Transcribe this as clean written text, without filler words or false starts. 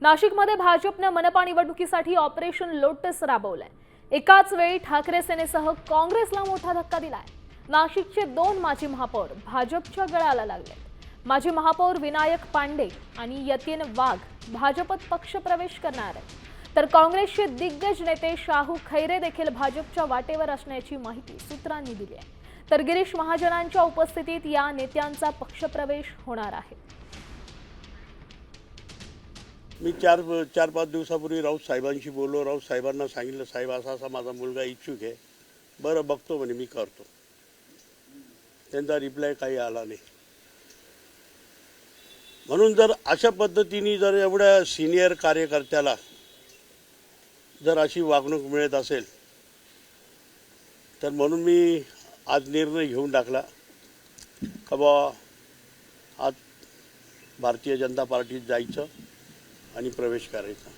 नाशिकमध्ये भाजपने मनपा निवडणुकीसाठी ऑपरेशन लोटस राबवलंय। एकाच वेळी ठाकरे सेनेसह काँग्रेसला मोठा धक्का दिलाय। नाशिकचे 2 माजी महापौर भाजपच्या गळाला लागले। माजी महापौर विनायक पांडे आणि यतीन वाघ भाजपत पक्षप्रवेश करणार आहेत, तर काँग्रेसचे दिग्गज नेते शाहू खैरे देखील भाजपच्या वाटेवर असण्याची माहिती सूत्रांनी दिली आहे। तर गिरीश महाजनांच्या उपस्थितीत या नेत्यांचा पक्षप्रवेश होणार आहे। मी चार पाच दिवसापूर्वी राऊत साहेबांशी बोललो। राऊत साहेबांना सांगितलं, साहेब असा माझा मुलगा इच्छुक आहे, बरं बघतो म्हणे, मी करतो। त्यांचा रिप्लाय काही आला नाही। म्हणून जर अशा पद्धतीने जर एवढ्या सिनियर कार्यकर्त्याला जर अशी वागणूक मिळत असेल, तर म्हणून मी आज निर्णय घेऊन टाकला का बाबा आज भारतीय जनता पार्टीत जायचं आणि प्रवेश करायचा।